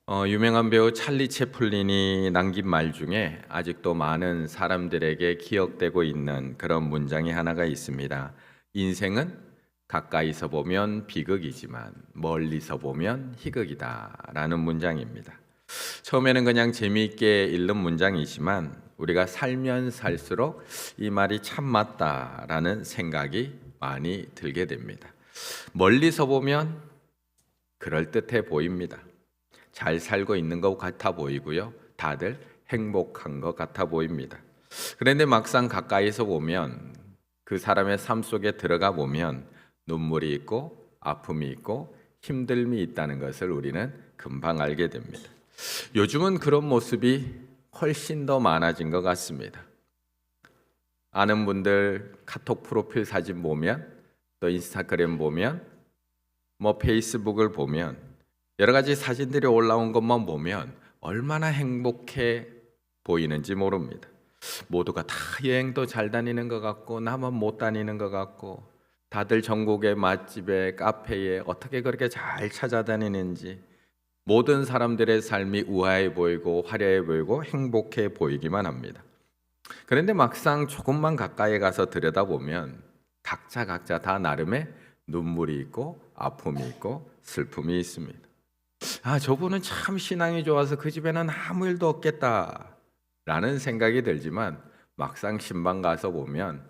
유명한 배우 찰리 채플린이 남긴 말 중에 아직도 많은 사람들에게 기억되고 있는 그런 문장이 하나가 있습니다. 인생은 가까이서 보면 비극이지만 멀리서 보면 희극이다 라는 문장입니다. 처음에는 그냥 재미있게 읽는 문장이지만 우리가 살면 살수록 이 말이 참 맞다라는 생각이 많이 들게 됩니다. 멀리서 보면 그럴듯해 보입니다. 잘 살고 있는 것 같아 보이고요. 다들 행복한 것 같아 보입니다. 그런데 막상 가까이서 보면 그 사람의 삶 속에 들어가 보면 눈물이 있고 아픔이 있고 힘듦이 있다는 것을 우리는 금방 알게 됩니다. 요즘은 그런 모습이 훨씬 더 많아진 것 같습니다. 아는 분들 카톡 프로필 사진 보면 또 인스타그램 보면 페이스북을 보면 여러 가지 사진들이 올라온 것만 보면 얼마나 행복해 보이는지 모릅니다. 모두가 다 여행도 잘 다니는 것 같고 나만 못 다니는 것 같고 다들 전국의 맛집에 카페에 어떻게 그렇게 잘 찾아다니는지 모든 사람들의 삶이 우아해 보이고 화려해 보이고 행복해 보이기만 합니다. 그런데 막상 조금만 가까이 가서 들여다보면 각자 다 나름의 눈물이 있고 아픔이 있고 슬픔이 있습니다. 저분은 참 신앙이 좋아서 그 집에는 아무 일도 없겠다 라는 생각이 들지만 막상 신방 가서 보면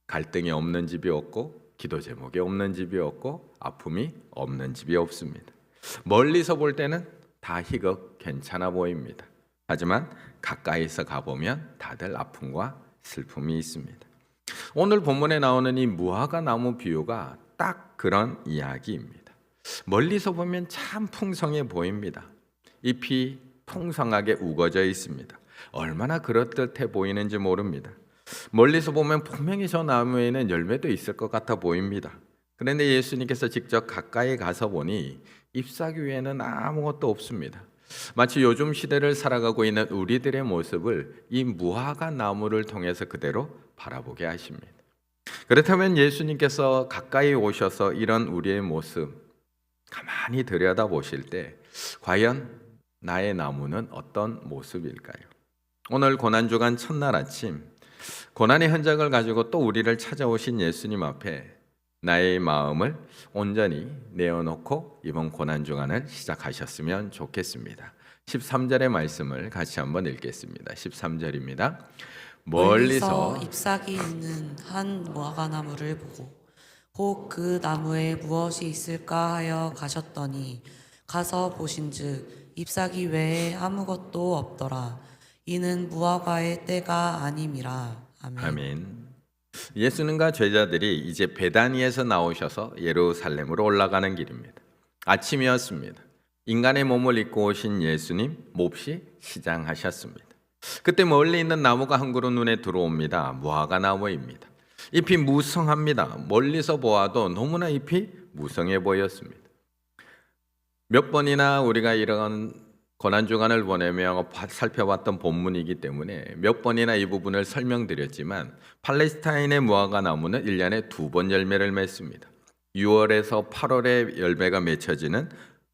갈등이 없는 집이 없고 기도 제목이 없는 집이 없고 아픔이 없는 집이 없습니다. 멀리서 볼 때는 다 희극 괜찮아 보입니다. 하지만 가까이서 가보면 다들 아픔과 슬픔이 있습니다. 오늘 본문에 나오는 이 무화과 나무 비유가 딱 그런 이야기입니다. 멀리서 보면 참 풍성해 보입니다. 잎이 풍성하게 우거져 있습니다. 얼마나 그럴듯해 보이는지 모릅니다. 멀리서 보면 분명히 저 나무에는 열매도 있을 것 같아 보입니다. 그런데 예수님께서 직접 가까이 가서 보니 잎사귀 위에는 아무것도 없습니다. 마치 요즘 시대를 살아가고 있는 우리들의 모습을 이 무화과 나무를 통해서 그대로 바라보게 하십니다. 그렇다면 예수님께서 가까이 오셔서 이런 우리의 모습 가만히 들여다보실 때 과연 나의 나무는 어떤 모습일까요? 오늘 고난주간 첫날 아침 고난의 흔적을 가지고 또 우리를 찾아오신 예수님 앞에 나의 마음을 온전히 내어놓고 이번 고난주간을 시작하셨으면 좋겠습니다. 13절의 말씀을 같이 한번 읽겠습니다. 13절입니다. 멀리서 멀리서 잎사귀 있는 한 무화과나무를 보고 혹 그 나무에 무엇이 있을까 하여 가셨더니 가서 보신즉 잎사귀 외에 아무것도 없더라. 이는 무화과의 때가 아님이라. 아멘. 아멘. 예수님과 제자들이 이제 베다니에서 나오셔서 예루살렘으로 올라가는 길입니다. 아침이었습니다. 인간의 몸을 입고 오신 예수님 몹시 시장하셨습니다. 그때 멀리 있는 나무가 한 그루 눈에 들어옵니다. 무화과 나무입니다. 잎이 무성합니다. 멀리서 보아도 너무나 잎이 무성해 보였습니다. 몇 번이나 우리가 이런 고난주간을 보내며 살펴봤던 본문이기 때문에 몇 번이나 이 부분을 설명드렸지만 팔레스타인의 무화과 나무는 1년에 2번 열매를 맺습니다. 6월에서 8월에 열매가 맺혀지는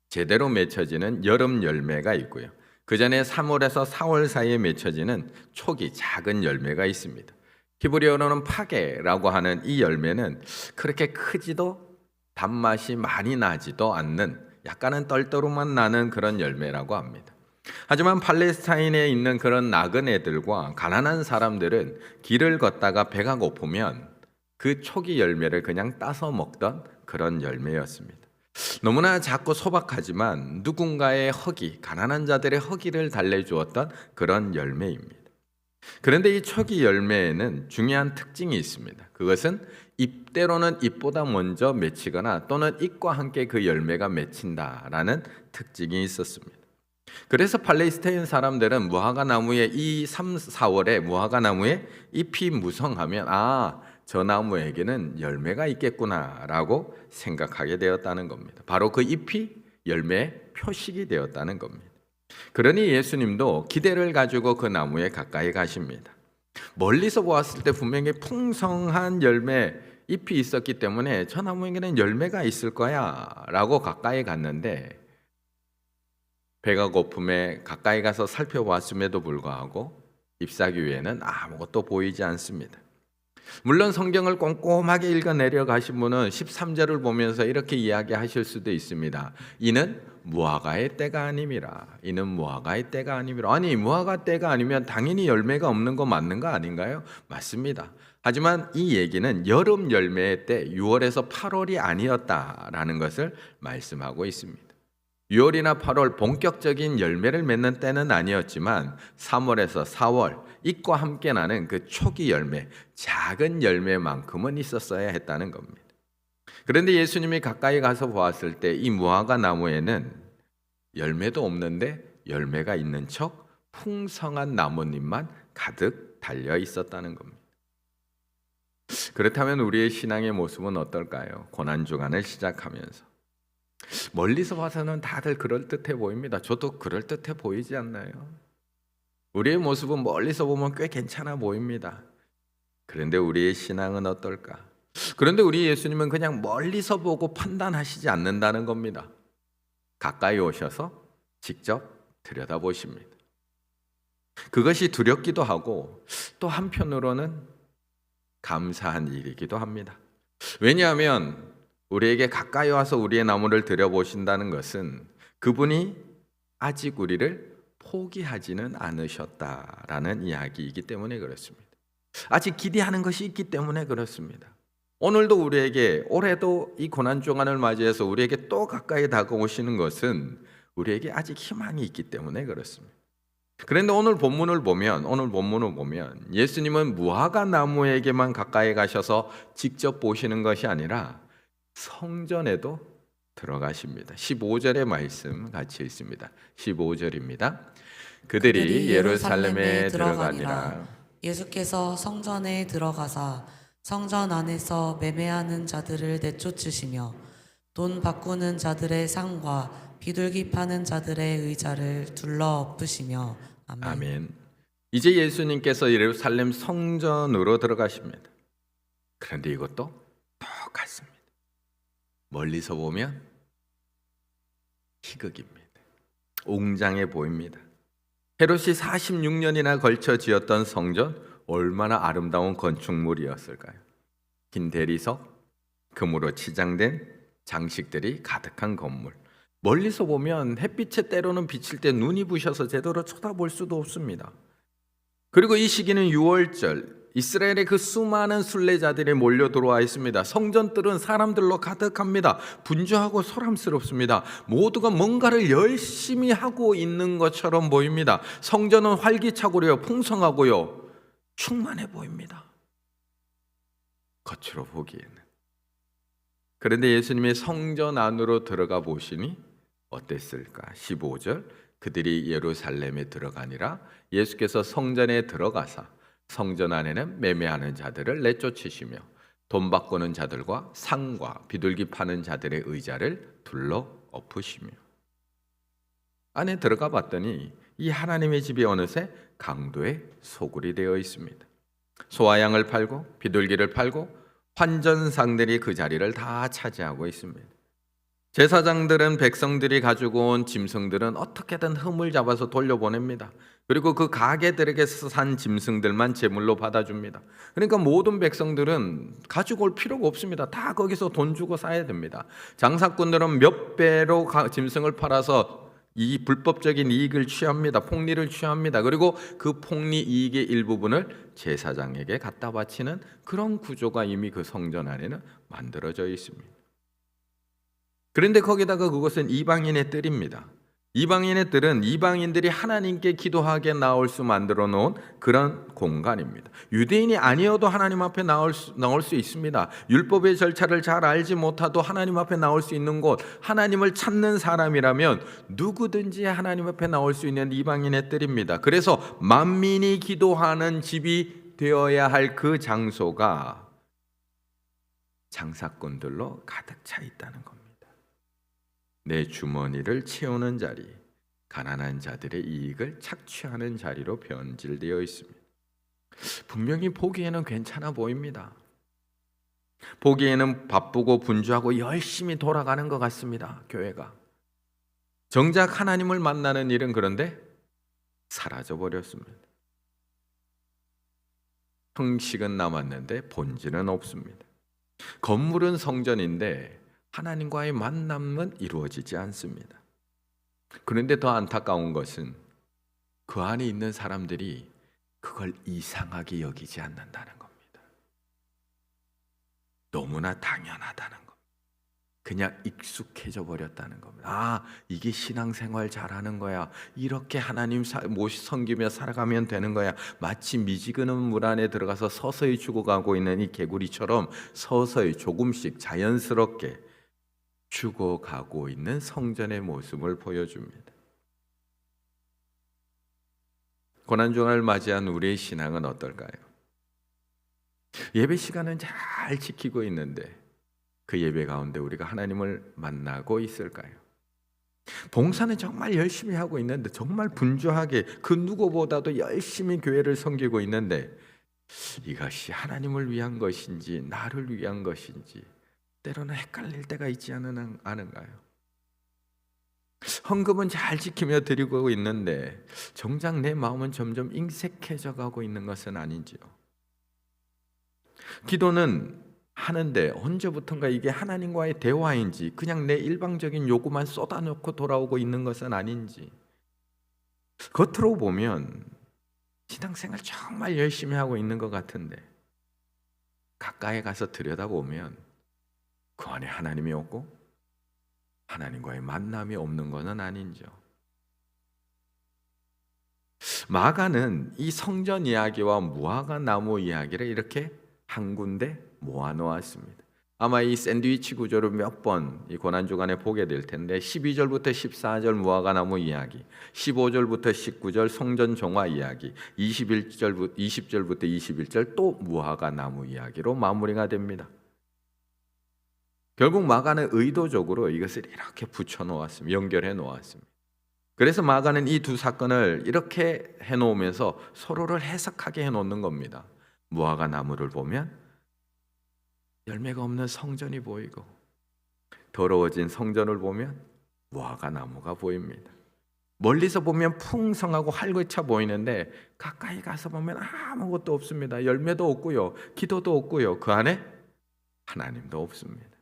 제대로 맺혀지는 여름 열매가 있고요. 그 전에 3월에서 4월 사이에 맺혀지는 초기 작은 열매가 있습니다. 히브리어로는 파게라고 하는 이 열매는 그렇게 크지도 단맛이 많이 나지도 않는 약간은 떨떠름만 나는 그런 열매라고 합니다. 하지만 팔레스타인에 있는 그런 나그네들과 가난한 사람들은 길을 걷다가 배가 고프면 그 초기 열매를 그냥 따서 먹던 그런 열매였습니다. 너무나 작고 소박하지만 누군가의 허기, 가난한 자들의 허기를 달래주었던 그런 열매입니다. 그런데 이 초기 열매에는 중요한 특징이 있습니다. 그것은 잎대로는 잎보다 먼저 맺히거나 또는 잎과 함께 그 열매가 맺힌다라는 특징이 있었습니다. 그래서 팔레스타인 사람들은 무화과 나무에 이 3, 4월에 무화과 나무에 잎이 무성하면 저 나무에게는 열매가 있겠구나라고 생각하게 되었다는 겁니다. 바로 그 잎이 열매의 표식이 되었다는 겁니다. 그러니 예수님도 기대를 가지고 그 나무에 가까이 가십니다. 멀리서 보았을 때 분명히 풍성한 열매 잎이 있었기 때문에 저 나무에게는 열매가 있을 거야 라고 가까이 갔는데 배가 고픔에 가까이 가서 살펴보았음에도 불구하고 잎사귀 위에는 아무것도 보이지 않습니다. 물론 성경을 꼼꼼하게 읽어 내려가신 분은 13절을 보면서 이렇게 이야기하실 수도 있습니다. 이는 무화과의 때가 아님이라. 이는 무화과의 때가 아님이라. 아니, 무화과 때가 아니면 당연히 열매가 없는 거 맞는 거 아닌가요? 맞습니다. 하지만 이 얘기는 여름 열매의 때 6월에서 8월이 아니었다라는 것을 말씀하고 있습니다. 6월이나 8월 본격적인 열매를 맺는 때는 아니었지만 3월에서 4월 잎과 함께 나는 그 초기 열매, 작은 열매만큼은 있었어야 했다는 겁니다. 그런데 예수님이 가까이 가서 보았을 때 이 무화과 나무에는 열매도 없는데 열매가 있는 척 풍성한 나뭇잎만 가득 달려 있었다는 겁니다. 그렇다면 우리의 신앙의 모습은 어떨까요? 고난주간을 시작하면서 멀리서 봐서는 다들 그럴듯해 보입니다. 저도 그럴듯해 보이지 않나요? 우리의 모습은 멀리서 보면 꽤 괜찮아 보입니다. 그런데 우리의 신앙은 어떨까? 그런데 우리 예수님은 그냥 멀리서 보고 판단하시지 않는다는 겁니다. 가까이 오셔서 직접 들여다보십니다. 그것이 두렵기도 하고 또 한편으로는 감사한 일이기도 합니다. 왜냐하면 우리에게 가까이 와서 우리의 나무를 들여보신다는 것은 그분이 아직 우리를 포기하지는 않으셨다라는 이야기이기 때문에 그렇습니다. 아직 기대하는 것이 있기 때문에 그렇습니다. 오늘도 우리에게, 올해도 이 고난주간을 맞이해서 우리에게 또 가까이 다가오시는 것은 우리에게 아직 희망이 있기 때문에 그렇습니다. 그런데 오늘 본문을 보면 예수님은 무화과 나무에게만 가까이 가셔서 직접 보시는 것이 아니라 성전에도 들어가십니다. 15절의 말씀 같이 읽습니다. 15절입니다. 그들이 예루살렘에 들어가니라. 예수께서 성전에 들어가사 성전 안에서 매매하는 자들을 내쫓으시며 돈 바꾸는 자들의 상과 비둘기 파는 자들의 의자를 둘러 엎으시며. 아멘. 아멘. 이제 예수님께서 예루살렘 성전으로 들어가십니다. 그런데 이것도 똑같습니다. 멀리서 보면 희극입니다. 웅장해 보입니다. 헤롯이 46년이나 걸쳐 지었던 성전, 얼마나 아름다운 건축물이었을까요? 긴 대리석, 금으로 치장된 장식들이 가득한 건물. 멀리서 보면 햇빛에 때로는 비칠 때 눈이 부셔서 제대로 쳐다볼 수도 없습니다. 그리고 이 시기는 6월절, 이스라엘의 그 수많은 순례자들이 몰려 들어와 있습니다. 성전들은 사람들로 가득합니다. 분주하고 소란스럽습니다. 모두가 뭔가를 열심히 하고 있는 것처럼 보입니다. 성전은 활기차고요, 풍성하고요, 충만해 보입니다. 겉으로 보기에는. 그런데 예수님이 성전 안으로 들어가 보시니 어땠을까? 15절, 그들이 예루살렘에 들어가니라. 예수께서 성전에 들어가사 성전 안에는 매매하는 자들을 내쫓으시며 돈 바꾸는 자들과 상과 비둘기 파는 자들의 의자를 둘러 엎으시며. 안에 들어가 봤더니 이 하나님의 집이 어느새 강도의 소굴이 되어 있습니다. 소와 양을 팔고 비둘기를 팔고 환전상들이 그 자리를 다 차지하고 있습니다. 제사장들은 백성들이 가지고 온 짐승들은 어떻게든 흠을 잡아서 돌려보냅니다. 그리고 그 가게들에게서 산 짐승들만 제물로 받아줍니다. 그러니까 모든 백성들은 가지고 올 필요가 없습니다. 다 거기서 돈 주고 사야 됩니다. 장사꾼들은 몇 배로 짐승을 팔아서 이 불법적인 이익을 취합니다. 폭리를 취합니다. 그리고 그 폭리 이익의 일부분을 제사장에게 갖다 바치는 그런 구조가 이미 그 성전 안에는 만들어져 있습니다. 그런데 거기다가 그것은 이방인의 뜰입니다. 이방인의 뜰은 이방인들이 하나님께 기도하게 나올 수 만들어 놓은 그런 공간입니다. 유대인이 아니어도 하나님 앞에 나올 수 있습니다. 율법의 절차를 잘 알지 못하도 하나님 앞에 나올 수 있는 곳, 하나님을 찾는 사람이라면 누구든지 하나님 앞에 나올 수 있는 이방인의 뜰입니다. 그래서 만민이 기도하는 집이 되어야 할 그 장소가 장사꾼들로 가득 차 있다는 겁니다. 내 주머니를 채우는 자리, 가난한 자들의 이익을 착취하는 자리로 변질되어 있습니다. 분명히 보기에는 괜찮아 보입니다. 보기에는 바쁘고 분주하고 열심히 돌아가는 것 같습니다. 교회가. 정작 하나님을 만나는 일은 그런데 사라져 버렸습니다. 형식은 남았는데 본질은 없습니다. 건물은 성전인데 하나님과의 만남은 이루어지지 않습니다. 그런데 더 안타까운 것은 그 안에 있는 사람들이 그걸 이상하게 여기지 않는다는 겁니다. 너무나 당연하다는 겁니다. 그냥 익숙해져 버렸다는 겁니다. 아, 이게 신앙생활 잘하는 거야. 이렇게 하나님 섬기며 살아가면 되는 거야. 마치 미지근한 물 안에 들어가서 서서히 죽어가고 있는 이 개구리처럼 서서히 조금씩 자연스럽게 죽어가고 있는 성전의 모습을 보여줍니다. 고난주간을 맞이한 우리의 신앙은 어떨까요? 예배 시간은 잘 지키고 있는데 그 예배 가운데 우리가 하나님을 만나고 있을까요? 봉사는 정말 열심히 하고 있는데 정말 분주하게 그 누구보다도 열심히 교회를 섬기고 있는데 이것이 하나님을 위한 것인지 나를 위한 것인지 때로는 헷갈릴 때가 있지 않은가요? 헌금은 잘 지키며 드리고 있는데 정작 내 마음은 점점 인색해져 가고 있는 것은 아닌지요? 기도는 하는데 언제부턴가 이게 하나님과의 대화인지 그냥 내 일방적인 요구만 쏟아놓고 돌아오고 있는 것은 아닌지, 겉으로 보면 신앙생활 정말 열심히 하고 있는 것 같은데 가까이 가서 들여다보면 그 안에 하나님이 없고 하나님과의 만남이 없는 것은 아닌지요. 마가는 이 성전 이야기와 무화과 나무 이야기를 이렇게 한 군데 모아놓았습니다. 아마 이 샌드위치 구조를 몇 번 이 고난주간에 보게 될 텐데 12절부터 14절 무화과 나무 이야기, 15절부터 19절 성전 정화 이야기, 20절부터 21절 또 무화과 나무 이야기로 마무리가 됩니다. 결국 마가는 의도적으로 이것을 이렇게 붙여 놓았습니다. 연결해 놓았습니다. 그래서 마가는 이 두 사건을 이렇게 해놓으면서 서로를 해석하게 해놓는 겁니다. 무화과 나무를 보면 열매가 없는 성전이 보이고 더러워진 성전을 보면 무화과 나무가 보입니다. 멀리서 보면 풍성하고 활기차 보이는데 가까이 가서 보면 아무것도 없습니다. 열매도 없고요, 기도도 없고요, 그 안에 하나님도 없습니다.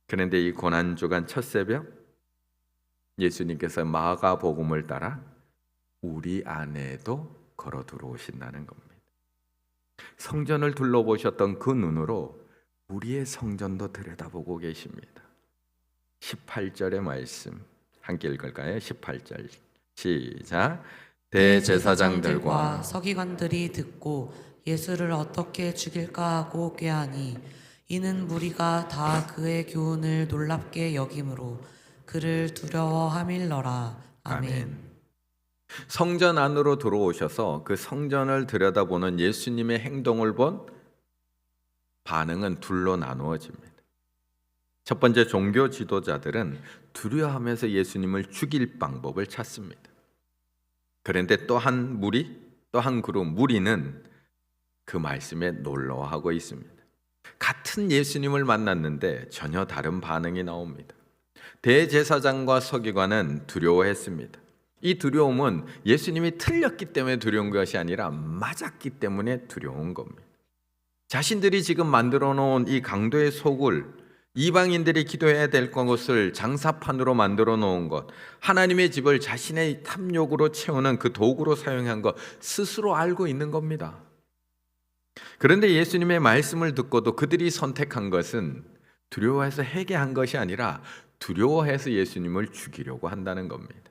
그런데 이 고난주간 첫 새벽 예수님께서 마가복음을 따라 우리 안에도 걸어 들어오신다는 겁니다. 성전을 둘러보셨던 그 눈으로 우리의 성전도 들여다보고 계십니다. 18절의 말씀 함께 읽을까요? 18절 시작. 대제사장들과 서기관들이 듣고 예수를 어떻게 죽일까 하고 꾀하니 이는 무리가 다 그의 교훈을 놀랍게 여김으로 그를 두려워함일러라. 아멘. 성전 안으로 들어오셔서 그 성전을 들여다보는 예수님의 행동을 본 반응은 둘로 나누어집니다. 첫 번째, 종교 지도자들은 두려워하면서 예수님을 죽일 방법을 찾습니다. 그런데 또 한 그룹 무리는 그 말씀에 놀라워하고 있습니다. 같은 예수님을 만났는데 전혀 다른 반응이 나옵니다. 대제사장과 서기관은 두려워했습니다. 이 두려움은 예수님이 틀렸기 때문에 두려운 것이 아니라 맞았기 때문에 두려운 겁니다. 자신들이 지금 만들어 놓은 이 강도의 속을, 이방인들이 기도해야 될 것을 장사판으로 만들어 놓은 것, 하나님의 집을 자신의 탐욕으로 채우는 그 도구로 사용한 것 스스로 알고 있는 겁니다. 그런데 예수님의 말씀을 듣고도 그들이 선택한 것은 두려워해서 회개한 것이 아니라 두려워해서 예수님을 죽이려고 한다는 겁니다.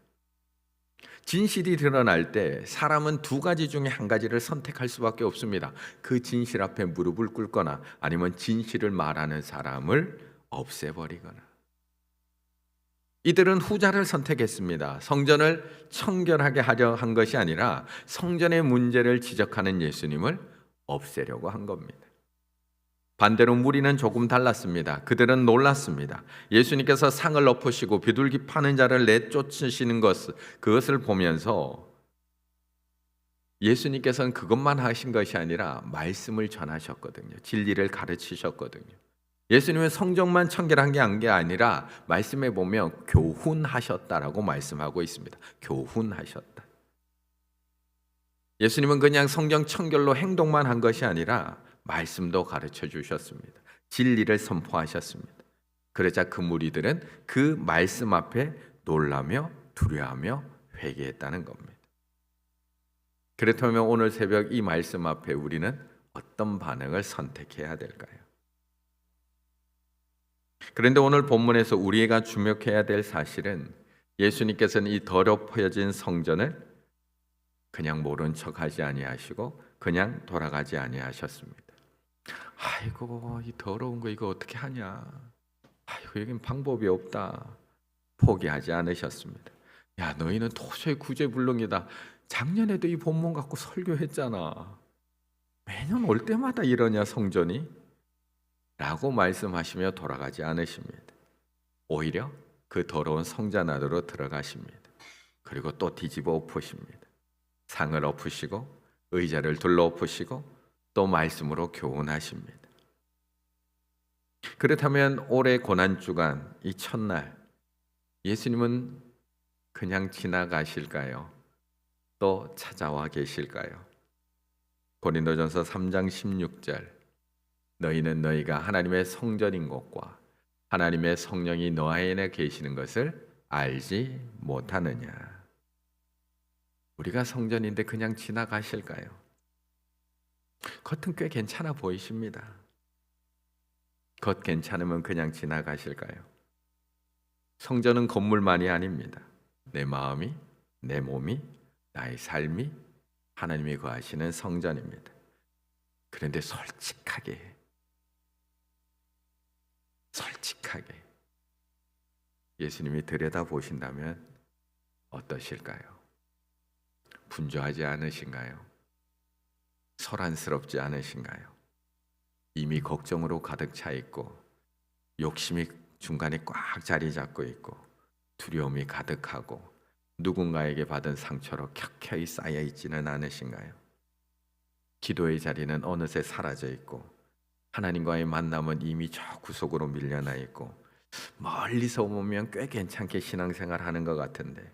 진실이 드러날 때 사람은 두 가지 중에 한 가지를 선택할 수밖에 없습니다. 그 진실 앞에 무릎을 꿇거나 아니면 진실을 말하는 사람을 없애버리거나. 이들은 후자를 선택했습니다. 성전을 청결하게 하려 한 것이 아니라 성전의 문제를 지적하는 예수님을 없애려고 한 겁니다. 반대로 무리는 조금 달랐습니다. 그들은 놀랐습니다. 예수님께서 상을 엎으시고 비둘기 파는 자를 내쫓으시는 그것을 보면서 예수님께서는 그것만 하신 것이 아니라 말씀을 전하셨거든요. 진리를 가르치셨거든요. 예수님은 성경만 청결한 게 아니라 말씀에 보면 교훈하셨다라고 말씀하고 있습니다. 교훈하셨다. 예수님은 그냥 성경 청결로 행동만 한 것이 아니라 말씀도 가르쳐 주셨습니다. 진리를 선포하셨습니다. 그러자 그 무리들은 그 말씀 앞에 놀라며 두려워하며 회개했다는 겁니다. 그렇다면 오늘 새벽 이 말씀 앞에 우리는 어떤 반응을 선택해야 될까요? 그런데 오늘 본문에서 우리가 주목해야 될 사실은 예수님께서는 이 더럽혀진 성전을 그냥 모른 척하지 아니하시고 그냥 돌아가지 아니하셨습니다. 아이고 이 더러운 거 이거 어떻게 하냐. 아이고 여긴 방법이 없다. 포기하지 않으셨습니다. 야 너희는 도저히 구제불능이다. 작년에도 이 본문 갖고 설교했잖아. 매년 올 때마다 이러냐 성전이? 라고 말씀하시며 돌아가지 않으십니다. 오히려 그 더러운 성전 안으로 들어가십니다. 그리고 또 뒤집어 엎으십니다. 상을 엎으시고 의자를 둘러 엎으시고 또 말씀으로 교훈하십니다. 그렇다면 올해 고난주간 이 첫날 예수님은 그냥 지나가실까요? 또 찾아와 계실까요? 고린도전서 3장 16절 너희는 너희가 하나님의 성전인 것과 하나님의 성령이 너 안에 계시는 것을 알지 못하느냐. 우리가 성전인데 그냥 지나가실까요? 겉은 꽤 괜찮아 보이십니다. 겉 괜찮으면 그냥 지나가실까요? 성전은 건물만이 아닙니다. 내 마음이, 내 몸이, 나의 삶이 하나님이 거하시는 성전입니다. 그런데 솔직하게 예수님이 들여다보신다면 어떠실까요? 분주하지 않으신가요? 소란스럽지 않으신가요? 이미 걱정으로 가득 차 있고 욕심이 중간에 꽉 자리 잡고 있고 두려움이 가득하고 누군가에게 받은 상처로 켜켜이 쌓여 있지는 않으신가요? 기도의 자리는 어느새 사라져 있고 하나님과의 만남은 이미 저 구석으로 밀려나 있고 멀리서 보면 꽤 괜찮게 신앙생활하는 것 같은데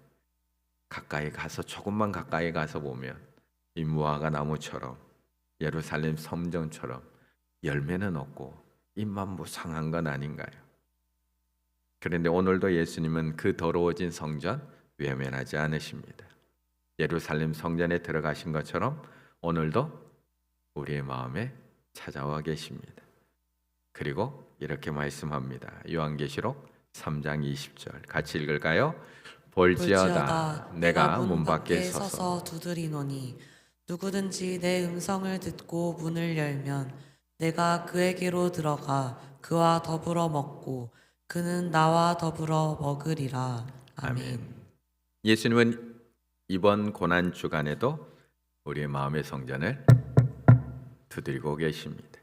가까이 가서 조금만 가까이 가서 보면 이 무화과 나무처럼 예루살렘 성전처럼 열매는 없고 입만 무성한 건 아닌가요? 그런데 오늘도 예수님은 그 더러워진 성전 외면하지 않으십니다. 예루살렘 성전에 들어가신 것처럼 오늘도 우리의 마음에 찾아와 계십니다. 그리고 이렇게 말씀합니다. 요한계시록 3장 20절 같이 읽을까요? 볼지어다 내가 문 밖에 서서 두드리노니 누구든지 내 음성을 듣고 문을 열면 내가 그에게로 들어가 그와 더불어 먹고 그는 나와 더불어 먹으리라. 아멘. 예수님은 이번 고난 주간에도 우리의 마음의 성전을 두드리고 계십니다.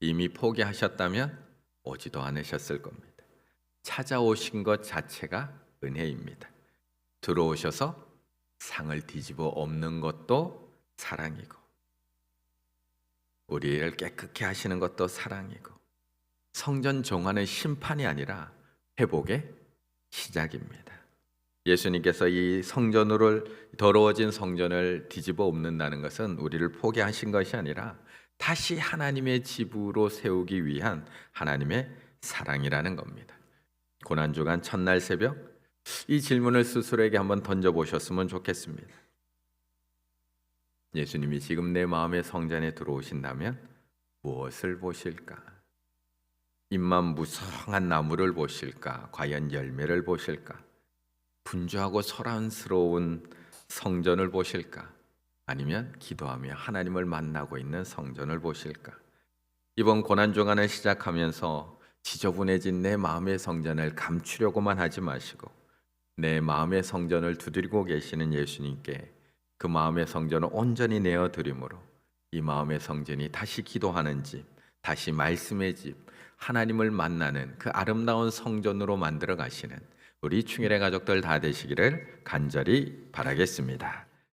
이미 포기하셨다면 오지도 않으셨을 겁니다. 찾아오신 것 자체가 은혜입니다. 들어오셔서 상을 뒤집어 엎는 것도 사랑이고 우리를 깨끗게 하시는 것도 사랑이고 성전 정화는 심판이 아니라 회복의 시작입니다. 예수님께서 이 더러워진 성전을 뒤집어 엎는다는 것은 우리를 포기하신 것이 아니라 다시 하나님의 집으로 세우기 위한 하나님의 사랑이라는 겁니다. 고난주간 첫날 새벽 이 질문을 스스로에게 한번 던져보셨으면 좋겠습니다. 예수님이 지금 내 마음의 성전에 들어오신다면 무엇을 보실까? 잎만 무성한 나무를 보실까? 과연 열매를 보실까? 분주하고 소란스러운 성전을 보실까? 아니면 기도하며 하나님을 만나고 있는 성전을 보실까? 이번 고난주간을 시작하면서 지저분해진 내 마음의 성전을 감추려고만 하지 마시고 내 마음의 성전을 두드리고 계시는 예수님께 그 마음의 성전을 온전히 내어드림으로 이 마음의 성전이 다시 기도하는 집, 다시 말씀의 집, 하나님을 만나는 그 아름다운 성전으로 만들어 가시는 우리 충일의 가족들 다 되시기를 간절히 바라겠습니다.